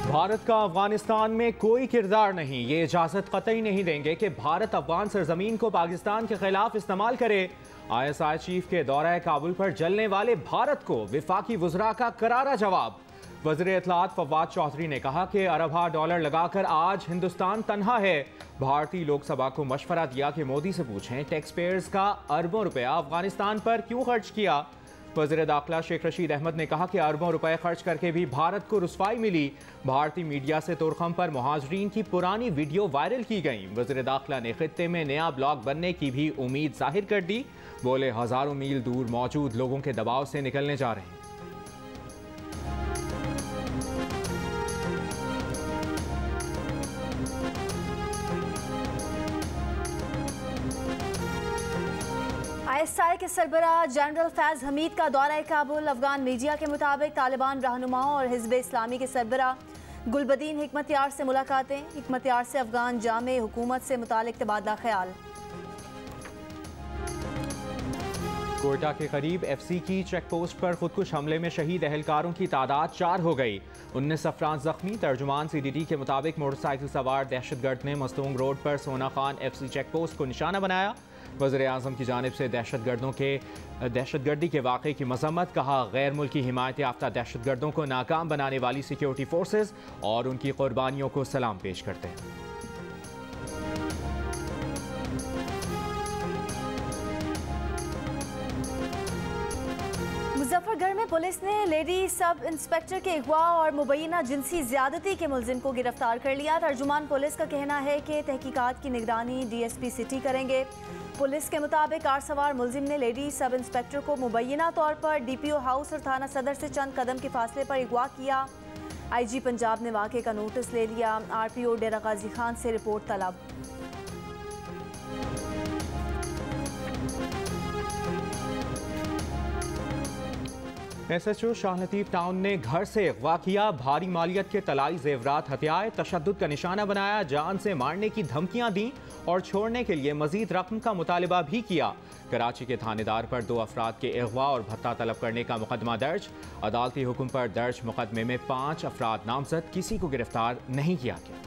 भारत का अफगानिस्तान में कोई किरदार नहीं, ये इजाजत कतई नहीं देंगे कि भारत अफगान सरजमीन को पाकिस्तान के खिलाफ इस्तेमाल करे। ISI चीफ के दौरा काबुल पर जलने वाले भारत को विफाकी वुज़रा का करारा जवाब। वज़ीर इत्तलात फवाद चौधरी ने कहा कि अरबा डॉलर लगाकर आज हिंदुस्तान तन्हा है। भारतीय लोकसभा को मशवरा दिया कि मोदी से पूछें टैक्स पेयर्स का अरबों रुपया अफगानिस्तान पर क्यों खर्च किया। वज़ीर दाखिला शेख रशीद अहमद ने कहा कि अरबों रुपए खर्च करके भी भारत को रुसवाई मिली। भारतीय मीडिया से तुरखम पर मुहाजिरीन की पुरानी वीडियो वायरल की गई। वज़ीर दाखिला ने खित्ते में नया ब्लॉक बनने की भी उम्मीद जाहिर कर दी। बोले हज़ारों मील दूर मौजूद लोगों के दबाव से निकलने जा रहे हैं। ISI के सरबराह जनरल फैज़ हमीद का दौरा काबुल। अफगान मीडिया के मुताबिक तालिबान रहनुमाओं और हिज़्ब इस्लामी के सरबराह गुलबदीन हिकमतयार से मुलाकातें। हिकमतयार से अफगान जामे हुकूमत से मुतालिक तबादला ख्याल। कोयटा के करीब FC की चेक पोस्ट पर खुदकुश हमले में शहीद एहलकारों की तादाद 4 हो गई। 19 अफराद जख्मी। तर्जुमान CDT के मुताबिक मोटरसाइकिल सवार दहशतगर्द ने मस्तूंग रोड पर सोना खान FC चेक पोस्ट को निशाना बनाया। वज़ीर आज़म की जानिब से दहशतगर्दी के वाक़े की मजम्मत। कहा गैर मुल्की हिमायत याफ्ता दहशतगर्दों को नाकाम बनाने वाली सिक्योरिटी फोर्सेज और उनकी कुर्बानियों को सलाम पेश करते हैं। मुजफ्फरगढ़ में पुलिस ने लेडी सब इंस्पेक्टर के अगवा और मुबैना जिनसी ज्यादती के मुलजिम को गिरफ्तार कर लिया। तर्जुमान पुलिस का कहना है कि तहकीकात की निगरानी DSP सिटी करेंगे। पुलिस के मुताबिक कार सवार मुलजिम ने लेडी सब इंस्पेक्टर को मुबैना तौर पर DPO हाउस और थाना सदर से चंद कदम के फासले पर अगवा किया। IG पंजाब ने वाक़े का नोटिस ले लिया। RPO डेरा गाजी खान से रिपोर्ट तलब। SHO शाह लतीफ टाउन ने घर से अगवा किया। भारी मालियत के तलाई जेवरात हथियाए, तशद्दुद का निशाना बनाया, जान से मारने की धमकियां दी और छोड़ने के लिए मजीद रकम का मुतालबा भी किया। कराची के थानेदार पर 2 अफराद के अगवा और भत्ता तलब करने का मुकदमा दर्ज। अदालती हुक्म पर दर्ज मुकदमे में 5 अफराद नामजद, किसी को गिरफ्तार नहीं किया गया।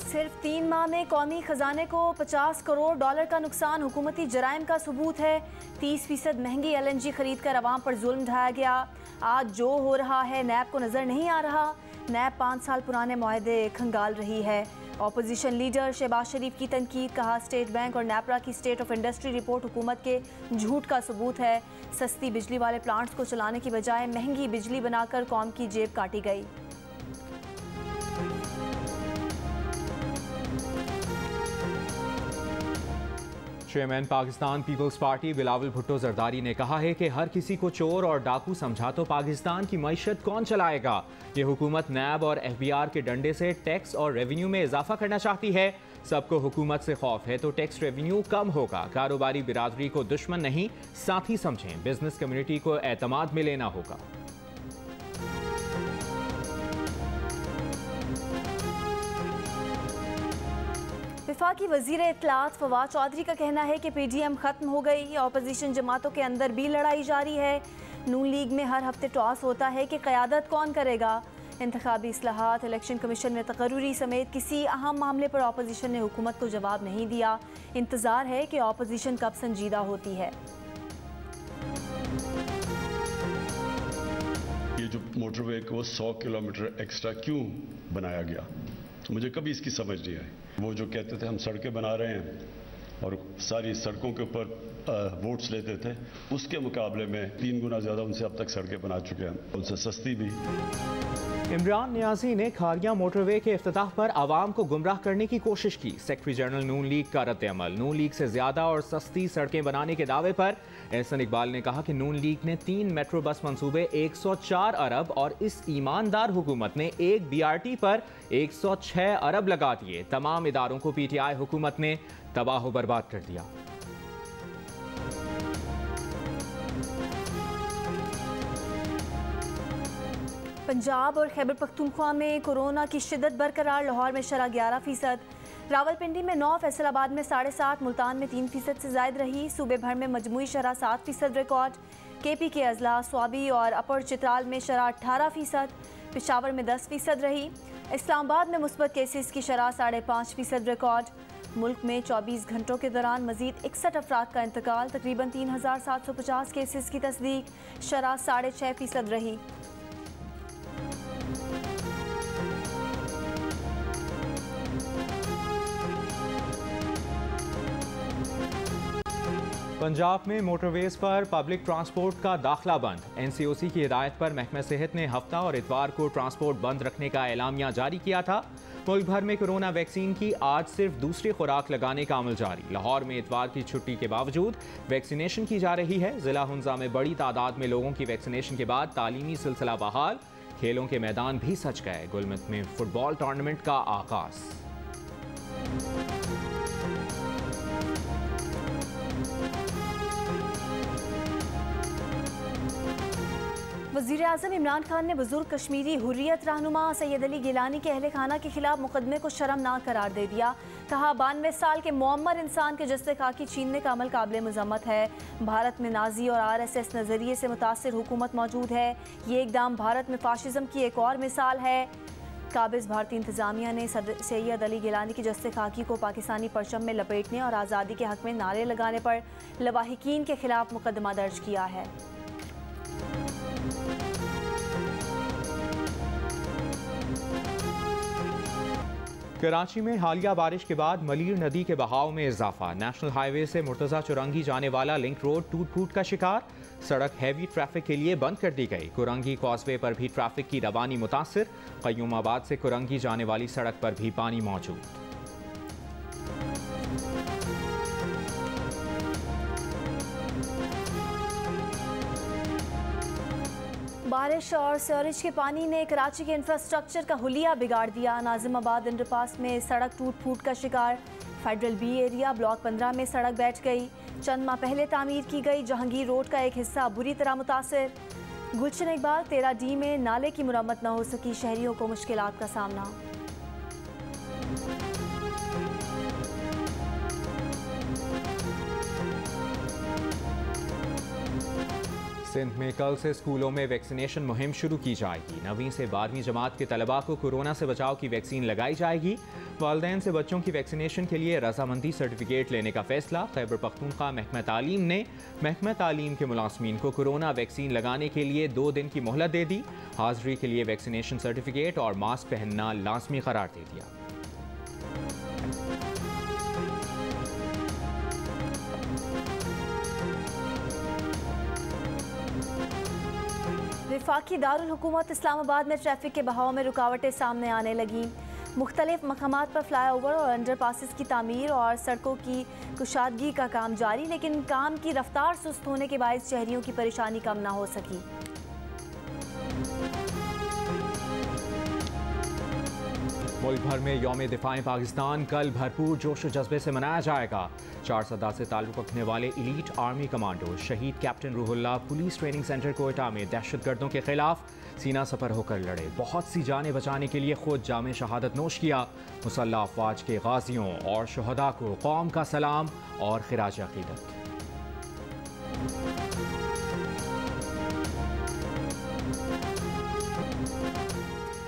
सिर्फ 3 माह में कौमी खजाने को 50 करोड़ डॉलर का नुकसान हुकूमती जराइम का सबूत है। 30% महंगी LNG खरीद कर अवाम पर जुल्म ढाया गया। आज जो हो रहा है नैब को नजर नहीं आ रहा। नैब 5 साल पुराने मुआहदे खंगाल रही है। ऑपोजिशन लीडर शहबाज शरीफ की तनकीद। कहा स्टेट बैंक और नैपरा की स्टेट ऑफ इंडस्ट्री रिपोर्ट हुकूमत के झूठ का सबूत है। सस्ती बिजली वाले प्लांट्स को चलाने की बजाय महंगी बिजली बनाकर कौम की जेब काटी गई। Chairman Pakistan Peoples Party Bilawal Bhutto Zardari ने कहा है कि हर किसी को चोर और डाकू समझा तो पाकिस्तान की मईशत कौन चलाएगा। ये हुकूमत नैब और FBR के डंडे से टैक्स और रेवेन्यू में इजाफा करना चाहती है। सबको हुकूमत से खौफ है तो टैक्स रेवेन्यू कम होगा। कारोबारी बिरादरी को दुश्मन नहीं साथी समझें। बिजनेस कम्युनिटी को एतमाद में लेना होगा। वफाकी वज़ीर इत्तलात फवाद चौधरी का कहना है कि PDM ख़त्म हो गई। अपोजिशन जमातों के अंदर भी लड़ाई जारी है। नून लीग में हर हफ्ते टॉस होता है कि क़यादत कौन करेगा। इंतखाबी इस्लाहात, इलेक्शन कमीशन में तकर्रुरी समेत किसी अहम मामले पर अपोजिशन ने हुकूमत को जवाब नहीं दिया। इंतज़ार है कि अपोजिशन कब संजीदा होती है। ये जो मोटरवे को 100 किलोमीटर एक्स्ट्रा क्यों बनाया गया, तो मुझे कभी इसकी समझ नहीं आई। वो जो कहते थे हम सड़कें बना रहे हैं और सारी सड़कों के ऊपर वोट्स लेते थे, उसके मुकाबले में 3 गुना ज़्यादा उनसे अब तक सड़कें बना चुके हैं, उनसे सस्ती भी। इमरान नियाजी ने खारिया मोटरवे के इफ्तिताह पर आवाम को गुमराह करने की कोशिश की। सेक्रेटरी जनरल नून लीग का रद्द-ए-अमल। नून लीग से ज्यादा और सस्ती सड़कें बनाने के दावे पर एहसन इकबाल ने कहा कि नून लीग ने 3 मेट्रो बस मंसूबे 104 अरब और इस ईमानदार हुकूमत ने एक BRT पर 106 अरब लगा दिए। तमाम इदारों को PTI हुकूमत ने तबाह बर्बाद कर दिया। पंजाब और खैबर पख्तूनख्वा में कोरोना की शिद्दत बरकरार। लाहौर में शरह 11%, रावलपिंडी में 9, फैसलाबाद में 7.5, मुल्तान में 3% से ज़ायद रही। सूबे भर में मजमूई शरह 7% रिकॉर्ड। KP के अजला, स्वाबी और अपर चित्राल में शरह 18%, पेशावर में 10% रही। इस्लामाबाद में मुस्बत केसेस की शरह 5.5% रिकॉर्ड। मुल्क में 24 घंटों के दौरान मजीद 61 अफराद का इंतकाल, तकरीबन 3750 केसेस की तस्दीक, शरह 6.5% रही। पंजाब में मोटरवेज पर पब्लिक ट्रांसपोर्ट का दाखिला बंद। NCOC की हिदायत पर महकमा सेहत ने हफ्ता और इतवार को ट्रांसपोर्ट बंद रखने का एलामिया जारी किया था। मुल्क भर में कोरोना वैक्सीन की आज सिर्फ दूसरी खुराक लगाने का अमल जारी। लाहौर में इतवार की छुट्टी के बावजूद वैक्सीनेशन की जा रही है। जिला हुंजा में बड़ी तादाद में लोगों की वैक्सीनेशन के बाद तालीमी सिलसिला बहाल। खेलों के मैदान भी सज गए। गुलमर्ग में फुटबॉल टूर्नामेंट का आगाज। वज़ीर आज़म इमरान खान ने बुजुर्ग कश्मीरी हुर्रियत रहनुमा सैयद अली गिलानी के अहले खाना के खिलाफ मुकदमे को शर्मनाक करार दे दिया। कहा 92 साल के मुअम्मर इंसान के जस्ते खाकी छीनने का अमल काबिल मज़म्मत है। भारत में नाजी और RSS नज़रिए से मुतासिर हुकूमत मौजूद है। ये इक़दाम भारत में फाशिज़म की एक और मिसाल है। काबिज़ भारतीय इंतज़ामिया ने सैयद अली गिलानी की जस्ते खाकी को पाकिस्तानी परचम में लपेटने और आज़ादी के हक़ में नारे लगाने पर लवाहिकीन के खिलाफ मुकदमा दर्ज किया है। कराची में हालिया बारिश के बाद मलीर नदी के बहाव में इजाफा। नेशनल हाईवे से मुर्तज़ा चुरंगी जाने वाला लिंक रोड टूट फूट का शिकार। सड़क हैवी ट्रैफिक के लिए बंद कर दी गई। कुरंगी कॉजवे पर भी ट्रैफिक की रवानी मुतासिर। क़य्यूमाबाद से कुरंगी जाने वाली सड़क पर भी पानी मौजूद। बारिश और सीवरेज के पानी ने कराची के इंफ्रास्ट्रक्चर का हुलिया बिगाड़ दिया। नाजिमाबाद अंडरपास में सड़क टूट फूट का शिकार। फेडरल B एरिया ब्लॉक 15 में सड़क बैठ गई। चंद माह पहले तामीर की गई जहांगीर रोड का एक हिस्सा बुरी तरह मुतासिर। गुलशन इकबाल 13D में नाले की मुरम्मत न हो सकी, शहरियों को मुश्किलात का सामना। सिंध में कल से स्कूलों में वैक्सीनेशन मुहिम शुरू की जाएगी। 9वीं से 12वीं जमात के तलबा को कोरोना से बचाव की वैक्सीन लगाई जाएगी। वालिदैन से बच्चों की वैक्सीनेशन के लिए रजामंदी सर्टिफिकेट लेने का फैसला। खैबर पख्तूनख्वा महकमा तालीम ने महकमा तालीम के मुलाजमीन को कोरोना वैक्सीन लगाने के लिए 2 दिन की मोहलत दे दी। हाजिरी के लिए वैक्सीनेशन सर्टिफिकेट और मास्क पहनना लाजमी करार दे दिया। वफाकी दारुल हुकूमत इस्लामाबाद में ट्रैफिक के बहाव में रुकावटें सामने आने लगी। मुख्तलिफ मकामात पर फ्लाईओवर और अंडर पासिस की तामीर और सड़कों की कुशादगी का काम जारी, लेकिन काम की रफ्तार सुस्त होने के बायस शहरियों की परेशानी कम ना हो सकी। मुल्क भर में यौम दिफाए पाकिस्तान कल भरपूर जोश व जज्बे से मनाया जाएगा। 4 सदा से ताल्लुक़ रखने वाले एलीट आर्मी कमांडो शहीद captain Ruhullah police training centre Quetta में दहशतगर्दों के खिलाफ सीना सफर होकर लड़े। बहुत सी जानें बचाने के लिए खुद जामे शहादत नोश किया। मुसल्लह अफवाज के गाजियों और शुहदा को कौम का सलाम और खिराज अकीदत।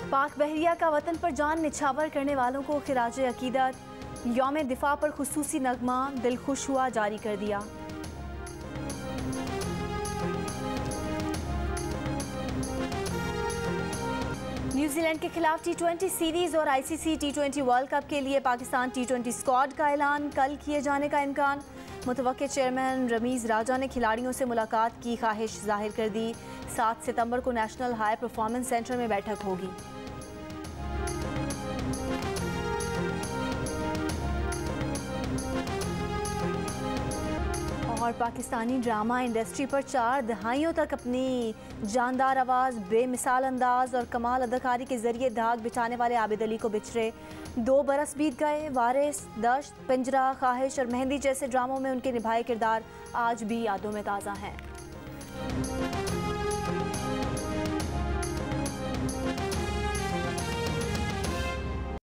पाक बहरिया का वतन पर जान निछावर करने वालों को खिराज अकीदत। यौम दिफा पर खुसूसी नगमा दिल खुश हुआ जारी कर दिया। न्यूजीलैंड के खिलाफ T20 सीरीज और ICC T20 वर्ल्ड कप के लिए पाकिस्तान T20 स्क्वाड का ऐलान कल किए जाने का इम्कान। मुतवक्के चेयरमैन रमीज़ राजा ने खिलाड़ियों से मुलाकात की ख्वाहिश जाहिर कर दी। 7 सितंबर को नेशनल हाई परफॉर्मेंस सेंटर में बैठक होगी। और पाकिस्तानी ड्रामा इंडस्ट्री पर 4 दहाइयों तक अपनी जानदार आवाज़, बेमिसाल अंदाज और कमाल अदाकारी के जरिए दाग बिछाने वाले आबिद अली को बिछड़े 2 बरस बीत गए। वारिस, दश्त, पिंजरा, ख्वाहिश और मेहंदी जैसे ड्रामों में उनके निभाए किरदार आज भी यादों में ताज़ा हैं।